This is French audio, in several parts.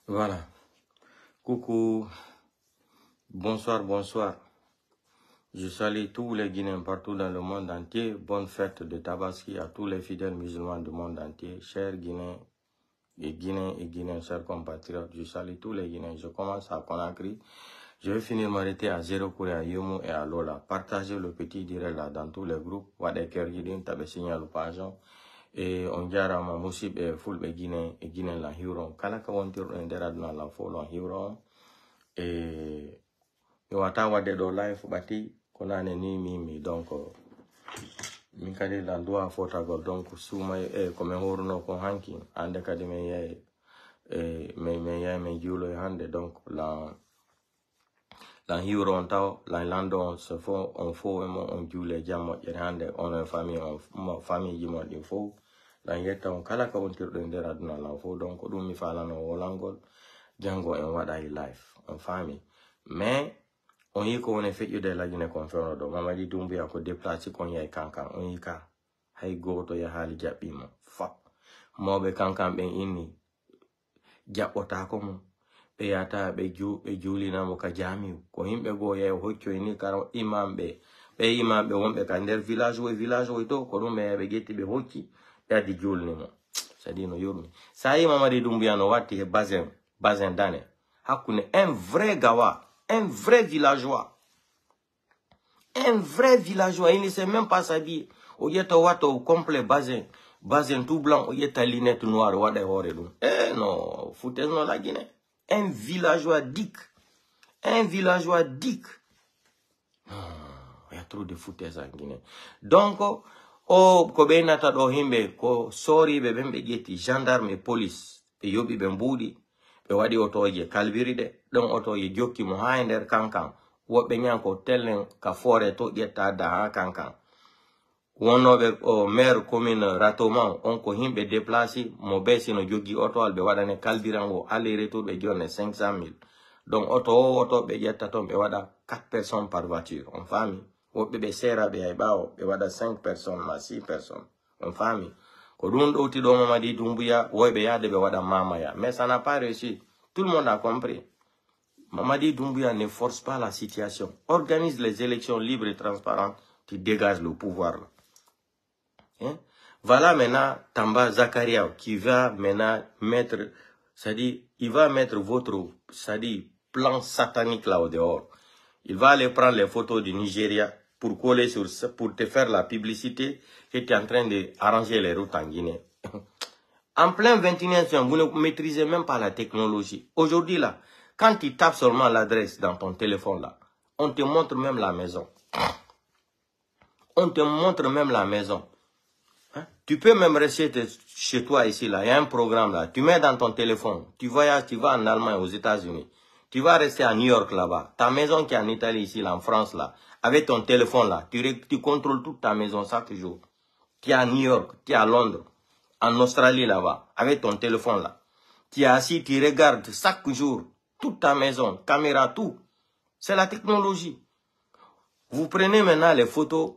Voilà. Coucou. Bonsoir, bonsoir. Je salue tous les Guinéens partout dans le monde entier. Bonne fête de Tabaski à tous les fidèles musulmans du monde entier. Chers Guinéens et Guinéens, chers compatriotes, je salue tous les Guinéens. Je commence à Conakry. Je vais finir m'arrêter à Zéro Kouré, à Yomo et à Lola. Partagez le petit direct là dans tous les groupes. Wadekер Guidin, Tabe Signal ou Pajon. Et on diara ma musib et full be Guinéen et Guinéen la Huron. Kalaka wontir endera na la folon Huron. Et yo wata wade do life bati konane ni mimi donc min kadi la doa fotago donc suma comme horno ko hanki ande kadi me yay me julo hande donc la hiro on taw la lando on se fo on fo on jule jammo yer hande on famille jimo di fo la yetta on kala ka wontirdo nder aduna la fo donc dum mi falano wolangol jango en wada life on famille mais on y ko on fait de la Guinée conférence do Mamadi Doumbouya ko déplacer kon yay kankan on y ka hay goto ya hali jabbima fa mobe kankan ben inni jabbota ko mo be yata be julina mo ka jami ko himbe go yay hocco ni karo imam be wonbe ka der village o to ko dum be getti be hocci yadi julni mo c'est-à-dire no yormi sai Mamadi Doumbouya no watti he bazen dane hakune un vrai gawa. Un vrai villageois. Il ne sait même pas s'habiller. Au yeta wato complet basin tout blanc. Au yeta lunette noire. Wade hore dum. Eh non, foutez non la Guinée. Un villageois dick. Il y a trop de foutaises en Guinée. Donc, ko be nata do himbe ko sori be bembe geti gendarme et police. Be yobi be mbudi. Be wadi otoje kalbiride don otoje jokki mo ha nder kankan wobbe nyanko tellen ka fore to yetta da ha kankan wonobe o maire commune Ratoman on ko himbe déplacer mo besino joggi oto albe wadane kalbirango aller retour be jonne 500,000 donc oto be yetta ton be wada 4 personnes par voiture en famille wobbe be sera be ay bawo be wada 5 personnes ma 6 personnes en famille. Mamadi Doumbouya, mais ça n'a pas réussi. Tout le monde a compris. Mamadi Doumbouya ne force pas la situation. Organise les élections libres et transparentes. Tu dégages le pouvoir. Hein? Voilà maintenant Tamba Zakaria qui va maintenant mettre, c'est-à-dire, il va mettre votre, c'est-à-dire, plan satanique là au dehors. Il va aller prendre les photos du Nigeria pour coller sur ça, pour te faire la publicité que tu es en train d'arranger les routes en Guinée. En plein 21e siècle, vous ne maîtrisez même pas la technologie. Aujourd'hui là, quand tu tapes seulement l'adresse dans ton téléphone là, on te montre même la maison. On te montre même la maison. Hein? Tu peux même rester chez toi ici là, il y a un programme là, tu mets dans ton téléphone, tu voyages, tu vas en Allemagne, aux États-Unis. Tu vas rester à New York là-bas. Ta maison qui est en Italie ici, là, en France là, avec ton téléphone là, tu contrôles toute ta maison chaque jour. Tu es à New York, tu es à Londres, en Australie là-bas, avec ton téléphone là. Tu es assis, tu regardes chaque jour toute ta maison, caméra, tout. C'est la technologie. Vous prenez maintenant les photos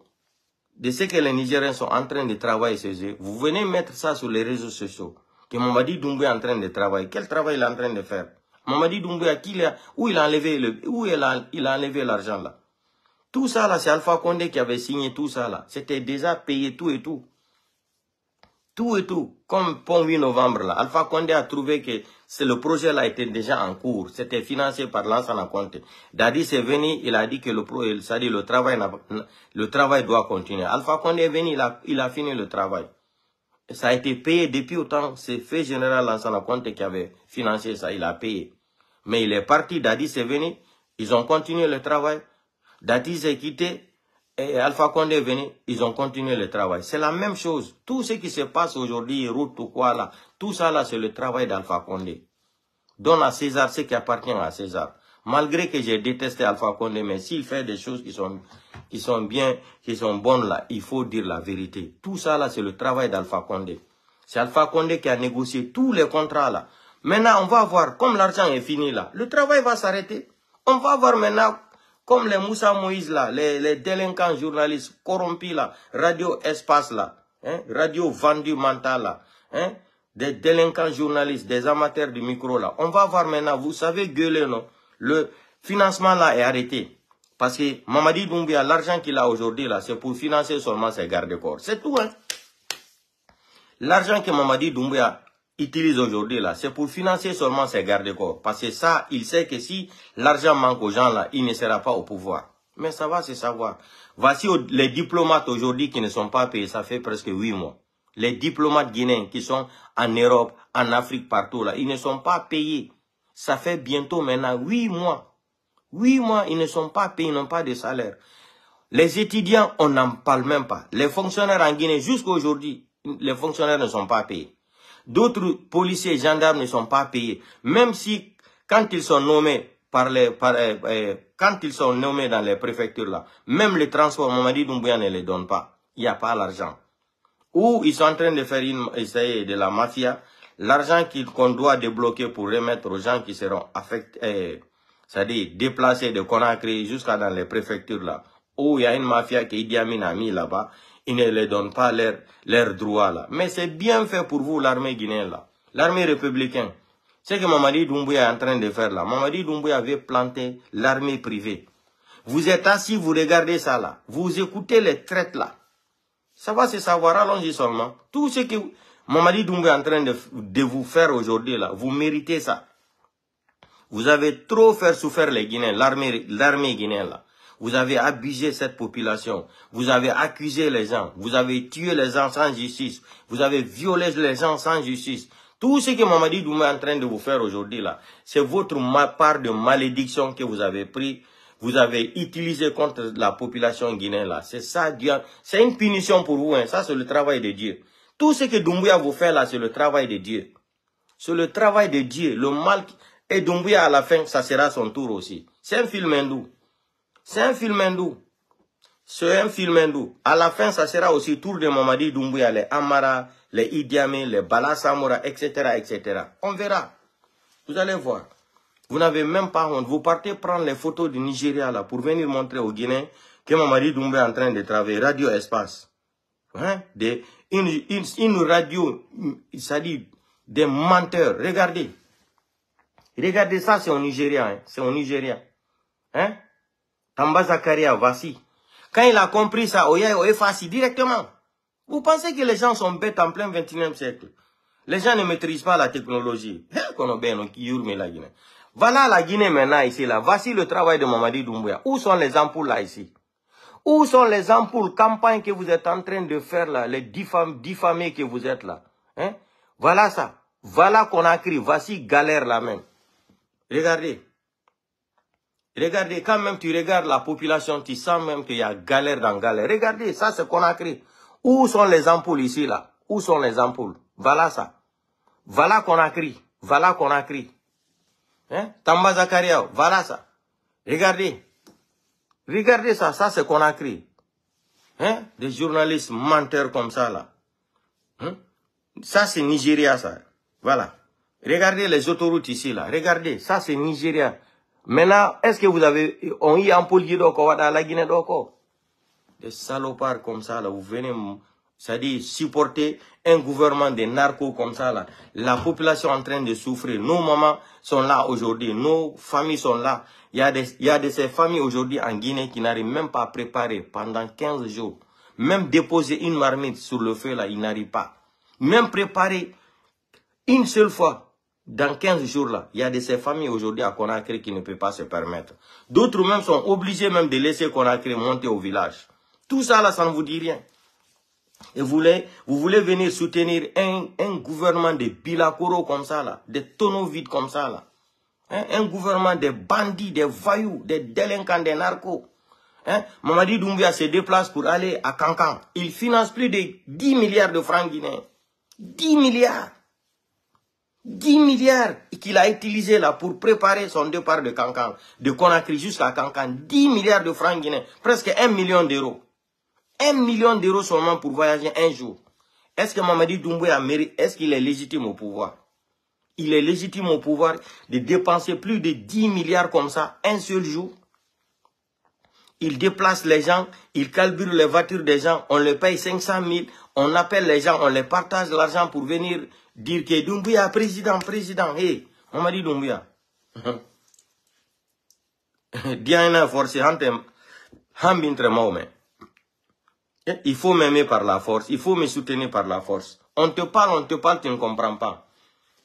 de ce que les Nigériens sont en train de travailler chez eux. Vous venez mettre ça sur les réseaux sociaux. Que Mamadi Doumbouya est en train de travailler. Quel travail il est en train de faire? Mamadi Doumbouya, où il a enlevé l'argent là? Tout ça là, c'est Alpha Condé qui avait signé tout ça là. C'était déjà payé tout et tout. Tout et tout. Comme pour 8 novembre là, Alpha Condé a trouvé que le projet là était déjà en cours. C'était financé par Lansana Conté. Dadi c'est venu, il a dit que le travail doit continuer. Alpha Condé est venu, il a fini le travail. Ça a été payé depuis autant. C'est fait général Lansana Conté qui avait financé ça, il a payé. Mais il est parti, Dadi c'est venu, ils ont continué le travail. Dadi s'est quitté et Alpha Condé est venu, ils ont continué le travail. C'est la même chose. Tout ce qui se passe aujourd'hui, route ou quoi là, tout ça là, c'est le travail d'Alpha Condé. Donne à César ce qui appartient à César. Malgré que j'ai détesté Alpha Condé, mais s'il fait des choses qui sont bien, qui sont bonnes là, il faut dire la vérité. Tout ça là, c'est le travail d'Alpha Condé. C'est Alpha Condé qui a négocié tous les contrats là. Maintenant, on va voir, comme l'argent est fini là, le travail va s'arrêter. On va voir maintenant, comme les Moussa Moïse là, les délinquants journalistes corrompus là, Radio Espace là, hein, Radio Vendu Mental là, hein, des délinquants journalistes, des amateurs du micro là. On va voir maintenant, vous savez gueuler, non? Le financement là est arrêté. Parce que Mamadi Doumbouya, l'argent qu'il a aujourd'hui là, c'est pour financer seulement ses gardes-corps. C'est tout, hein. L'argent que Mamadi Doumbouya utilise aujourd'hui là, c'est pour financer seulement ses gardes-corps. Parce que ça, il sait que si l'argent manque aux gens là, il ne sera pas au pouvoir. Mais ça va se savoir. Voici les diplomates aujourd'hui qui ne sont pas payés, ça fait presque 8 mois. Les diplomates guinéens qui sont en Europe, en Afrique, partout là, ils ne sont pas payés. Ça fait bientôt maintenant 8 mois. 8 mois, ils ne sont pas payés, ils n'ont pas de salaire. Les étudiants, on n'en parle même pas. Les fonctionnaires en Guinée, jusqu'à aujourd'hui, les fonctionnaires ne sont pas payés. D'autres policiers et gendarmes ne sont pas payés. Même si, quand ils sont nommés quand ils sont nommés dans les préfectures là, même les transports, Mamadi Doumbouya ne les donne pas. Il n'y a pas l'argent. Ou ils sont en train de faire essayer de la mafia, l'argent qu'on doit débloquer pour remettre aux gens qui seront affectés, c'est-à-dire déplacés de Conakry jusqu'à dans les préfectures là, où il y a une mafia qui Idi Amin a mis là-bas, ils ne les donnent pas leurs droits là. Mais c'est bien fait pour vous l'armée guinéenne là, l'armée républicaine. C'est que Mamadi Doumbouya est en train de faire là. Mamadi Doumbouya avait planté l'armée privée. Vous êtes assis, vous regardez ça là, vous écoutez les traites là. Ça va se savoir, allons-y seulement. Tout ce que Mamadi Doumbouya est en train de vous faire aujourd'hui là, vous méritez ça. Vous avez trop fait souffrir les Guinéens, l'armée guinéenne là. Vous avez abusé cette population. Vous avez accusé les gens. Vous avez tué les gens sans justice. Vous avez violé les gens sans justice. Tout ce que Mamadi Doumbouya est en train de vous faire aujourd'hui là, c'est votre part de malédiction que vous avez pris. Vous avez utilisé contre la population guinéenne là. C'est ça, c'est une punition pour vous. Hein. Ça, c'est le travail de Dieu. Tout ce que Doumbouya vous fait là, c'est le travail de Dieu. C'est le travail de Dieu. Le mal. Et Doumbouya, à la fin, ça sera son tour aussi. C'est un film hindou. C'est un film hindou. C'est un film hindou. À la fin, ça sera aussi tour de Mamadi Doumbouya, les Amara, les Idi Amin, les Bala Samoura, etc., etc. On verra. Vous allez voir. Vous n'avez même pas honte. Vous partez prendre les photos du Nigeria là pour venir montrer aux Guinéens que Mamadi Doumbouya est en train de travailler. Radio Espace. Hein? Une radio, ça dit des menteurs. Regardez. Regardez ça, c'est au Nigeria. Hein? C'est au Nigeria. Hein? Tamba Zakaria, voici. Quand il a compris ça, Oya efface directement. Vous pensez que les gens sont bêtes en plein 21e siècle? Les gens ne maîtrisent pas la technologie. Voilà la Guinée maintenant ici là. Voici le travail de Mamadi Doumbouya. Où sont les ampoules là ici? Où sont les ampoules, campagnes que vous êtes en train de faire là, les diffamés que vous êtes là? Hein? Voilà ça. Voilà Conakry. Voici galère là même. Regardez. Regardez, quand même tu regardes la population, tu sens même qu'il y a galère dans galère. Regardez, ça c'est Conakry. Où sont les ampoules ici là? Où sont les ampoules? Voilà ça. Voilà Conakry. Voilà Conakry. Hein? Tamba Zakaria, voilà ça. Regardez. Regardez ça, ça c'est Conakry. Hein? Des journalistes menteurs comme ça là. Hein? Ça c'est Nigeria ça. Voilà. Regardez les autoroutes ici là. Regardez, ça c'est Nigeria. Maintenant, est-ce que vous avez... On y a un polier d'Oko dans la Guinée d'Oko? Des salopards comme ça, là, vous venez, c'est-à-dire supporter un gouvernement de narcos comme ça, là. La population est en train de souffrir. Nos mamans sont là aujourd'hui. Nos familles sont là. Il y a de ces familles aujourd'hui en Guinée qui n'arrivent même pas à préparer pendant 15 jours. Même déposer une marmite sur le feu, là, ils n'arrivent pas. Même préparer une seule fois. Dans 15 jours là, il y a de ces familles aujourd'hui à Conakry qui ne peuvent pas se permettre. D'autres même sont obligés même de laisser Conakry monter au village. Tout ça là, ça ne vous dit rien. Et vous voulez venir soutenir un gouvernement de bilakoro comme ça là, des tonneaux vides comme ça là. Hein? Un gouvernement de bandits, des voyous, des délinquants, des narcos. Hein? Mamadi Doumbouya se déplace pour aller à Kankan. Il finance plus de 10 milliards de francs guinéens. 10 milliards. 10 milliards qu'il a utilisé là pour préparer son départ de Kankan, de Conakry jusqu'à Kankan. 10 milliards de francs guinéens, presque 1 million d'euros. 1 million d'euros seulement pour voyager un jour. Est-ce que Mamadi Doumbouya mérite, est-ce qu'il est légitime au pouvoir? Il est légitime au pouvoir de dépenser plus de 10 milliards comme ça un seul jour? il déplace les gens, il carbure les voitures des gens, on les paye 500 000, on appelle les gens, on les partage l'argent pour venir dire que Doumbouya, président, hey, Mamadi Doumbouya. Diana forcé, il faut m'aimer par la force, il faut me soutenir par la force. On te parle, tu ne comprends pas.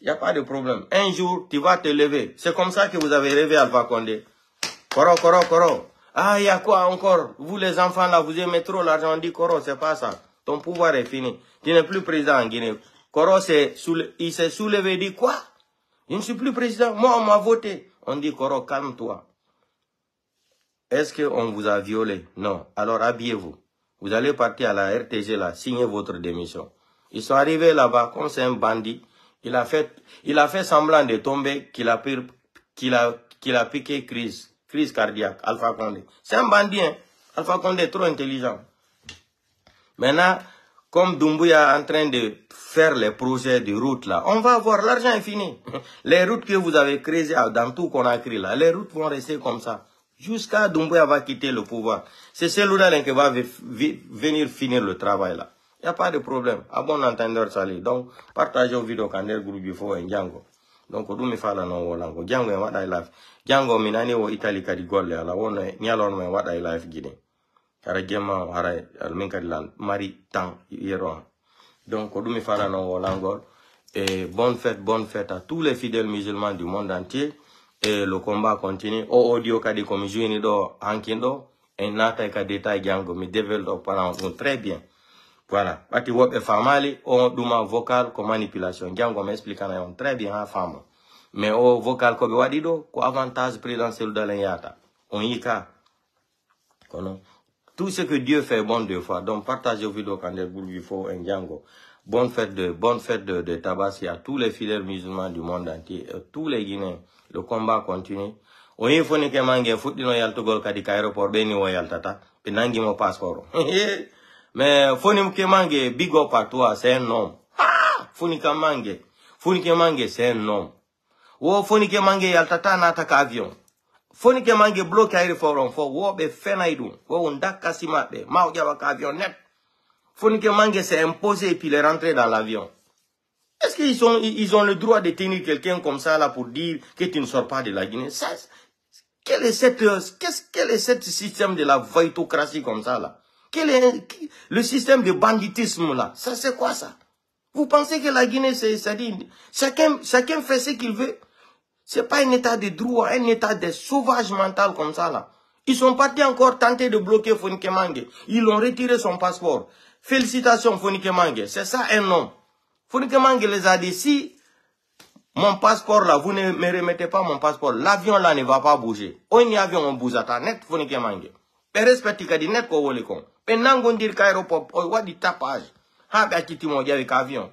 Il n'y a pas de problème. Un jour, tu vas te lever. C'est comme ça que vous avez rêvé Alpha Condé. Koro. Ah, il y a quoi encore? Vous les enfants là, vous aimez trop l'argent. On dit Koro, c'est pas ça. Ton pouvoir est fini. Tu n'es plus président en Guinée. Koro, il s'est soulevé et dit quoi? Je ne suis plus président. Moi, on m'a voté. On dit Koro, calme-toi. Est-ce qu'on vous a violé? Non. Alors habillez-vous. Vous allez partir à la RTG là, signer votre démission. Ils sont arrivés là-bas, comme c'est un bandit. Il a fait semblant de tomber, qu'il a piqué crise cardiaque, Alpha Condé. C'est un bandit, hein. Alpha Condé est trop intelligent. Maintenant, comme Doumbouya est en train de faire les projets de route là, on va voir, l'argent est fini. Les routes que vous avez créées dans tout Conakry là, les routes vont rester comme ça. Jusqu'à Doumbouya va quitter le pouvoir. C'est celui-là qui va venir finir le travail là. Il n'y a pas de problème. À bon entendeur, salut. Donc, partagez vos vidéos quand groupe before et Django. Donc, on me fait la non lango. Django est what I life. Django minani wo Italie kadi golle ala wona nyalon me what I life Guinée. Kara gema hara almen kadi land mari tan yero. Donc, on me fait la non lango. Et bonne fête à tous les fidèles musulmans du monde entier. Et le combat continue. O audio kadi comme jouini do hankindo. Et nata kadi ta Django me développe pendant très bien. Voilà. Bati wop e famali, on duma vocal ko manipulation. Django m'explique très bien à femme. Mais au vocal ko be wadido, ko avantage présidentiel de l'Yata. On y ka. Tout ce que Dieu fait bon deux fois. Donc partagez vos vidéos quand il faut un Django. Bonne fête de Tabaski à tous les fidèles musulmans du monde entier, tous les Guinéens. Le combat continue. On y faut que mange foot dino yaltogol kadi ka aéroport beni wo yaltata. Pe nangi mo passeport. Mais Foni Kemange, big up à toi, c'est un homme. Ah! Foni Kemange, c'est un homme. Wo Foni Kemange yaltata n'ataka avion. Foni Kemange bloque aéroport for wo be fenaidu. Wo ndaka simabe, ma ojaba avion net. Foni Kemange s'est imposé et puis il est rentré dans l'avion. Est-ce qu'ils ont le droit de tenir quelqu'un comme ça là pour dire que tu ne sors pas de la Guinée? Ça, quel est ce système de la vaïtocratie comme ça là? Quel est le système de banditisme là? Ça c'est quoi ça? Vous pensez que la Guinée c'est-à-dire chacun fait ce qu'il veut? C'est pas un état de droit, un état de sauvage mental comme ça là. Ils sont partis encore tenter de bloquer Foni Kemange. Ils ont retiré son passeport. Félicitations Foni Kemange, c'est ça un homme. Foni Kemange les a dit si mon passeport là, vous ne me remettez pas mon passeport, l'avion là ne va pas bouger. On y avion on bouge à net Foni Kemange. Et respecte que net ko wolikon. Penangondir qu'aéroport, ou du tapage. Avec avion.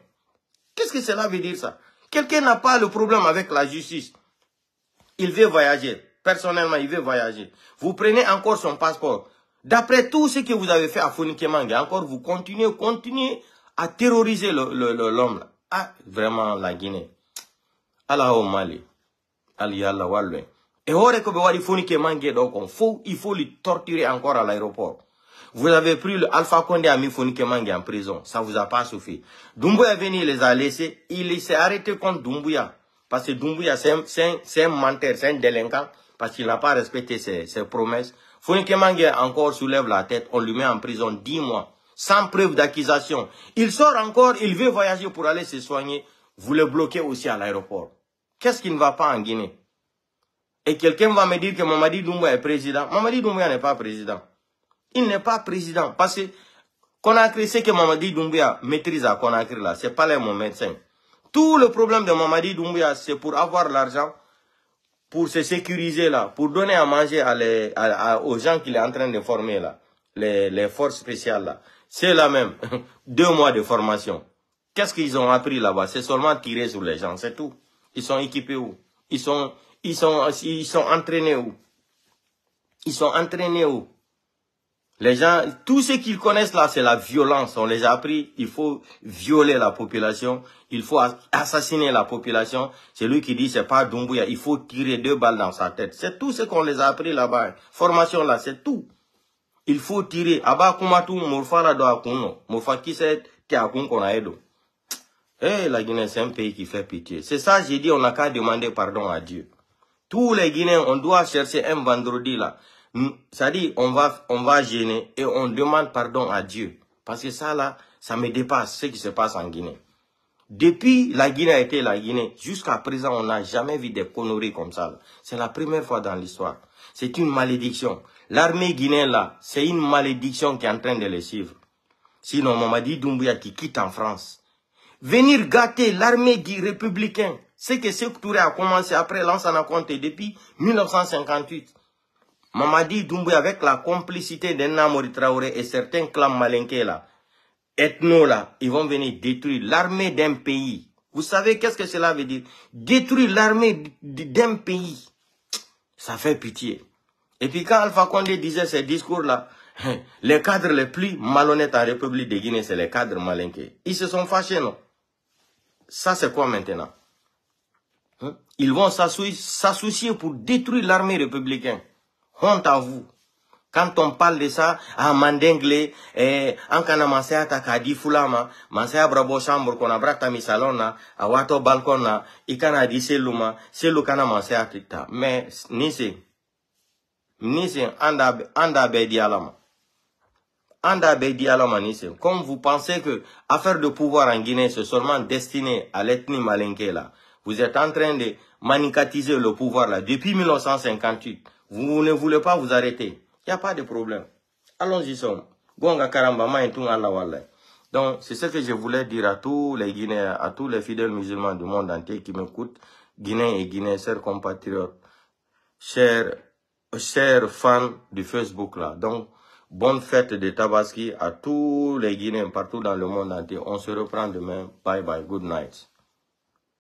Qu'est-ce que cela veut dire ça? Quelqu'un n'a pas le problème avec la justice. Il veut voyager. Personnellement, il veut voyager. Vous prenez encore son passeport. D'après tout ce que vous avez fait à Foni Kemange, encore vous continuez à terroriser l'homme. Ah, vraiment la Guinée. Allah au Mali. Allah Walwe. Et Foni Kemange, donc il faut le torturer encore à l'aéroport. Vous avez pris le Alpha Condé a mis Foni Kemange en prison. Ça vous a pas suffi. Doumbouya est venu, il les a laissés. Il s'est arrêté contre Doumbouya. Parce que Doumbouya, c'est un menteur, c'est un délinquant. Parce qu'il n'a pas respecté ses promesses. Foni Kemange encore soulève la tête. On lui met en prison 10 mois. Sans preuve d'accusation. Il sort encore, il veut voyager pour aller se soigner. Vous le bloquez aussi à l'aéroport. Qu'est-ce qui ne va pas en Guinée? Et quelqu'un va me dire que Mamadi Doumbouya est président. Mamadi Doumbouya n'est pas président. Il n'est pas président. Parce que Conakry, ce que Mamadi Doumbouya maîtrise à Conakry là, c'est pas les mon médecin. Tout le problème de Mamadi Doumbouya, c'est pour avoir l'argent, pour se sécuriser là, pour donner à manger aux gens qu'il est en train de former là, les forces spéciales là. C'est là même, 2 mois de formation. Qu'est-ce qu'ils ont appris là-bas? C'est seulement tirer sur les gens, c'est tout. Ils sont équipés où? Ils sont entraînés où? Ils sont entraînés où? Les gens, tout ce qu'ils connaissent là, c'est la violence. On les a appris, il faut violer la population, il faut assassiner la population. C'est lui qui dit, c'est pas Doumbouya, il faut tirer 2 balles dans sa tête. C'est tout ce qu'on les a appris là-bas. Formation là, c'est tout. il faut tirer. Aba kumatu morfala do akuno. Morfa qui sait qui a qu'on a aidé. Eh, la Guinée, c'est un pays qui fait pitié. C'est ça, j'ai dit, on n'a qu'à demander pardon à Dieu. Tous les Guinéens, on doit chercher un vendredi là. Ça dit, on va gêner et on demande pardon à Dieu. Parce que ça là, ça me dépasse ce qui se passe en Guinée. Depuis la Guinée a été la Guinée, jusqu'à présent, on n'a jamais vu des conneries comme ça. C'est la première fois dans l'histoire. C'est une malédiction. L'armée guinéenne là, c'est une malédiction qui est en train de les suivre. Sinon, Mamadi Doumbouya qui quitte en France. Venir gâter l'armée républicaine. C'est que Sékou Touré a commencé après Lansana Conté depuis 1958. Mamadi Doumbouya avec la complicité de Namori Traoré et certains clans malinqués là, ethno là, ils vont venir détruire l'armée d'un pays. Vous savez qu'est-ce que cela veut dire? Détruire l'armée d'un pays. Ça fait pitié. Et puis quand Alpha Condé disait ces discours là, les cadres les plus malhonnêtes en République de Guinée, c'est les cadres malinqués. Ils se sont fâchés, non? Ça c'est quoi maintenant? Ils vont s'associer pour détruire l'armée républicaine. Honte à vous. Quand on parle de ça, à Mandengle, en kana masaya takadi fulama, masaya brabo chambre qu'on a brata mi salona, à wato balkona, ikana di seluma, selu kana masaya tita. Mais, nise, anda bedi alama. Anda bedi alama nise. Comme vous pensez que affaire de pouvoir en Guinée, c'est seulement destiné à l'ethnie malinké là. Vous êtes en train de manicatiser le pouvoir là. Depuis 1958, vous ne voulez pas vous arrêter. Il n'y a pas de problème. Allons-y, son. Gonga karamba maïntung Allah wallah. Donc, c'est ce que je voulais dire à tous les Guinéens, à tous les fidèles musulmans du monde entier qui m'écoutent, Guinéens et Guinéens, chers compatriotes, chers fans du Facebook là. Donc, bonne fête de Tabaski à tous les Guinéens partout dans le monde entier. On se reprend demain. Bye bye. Good night.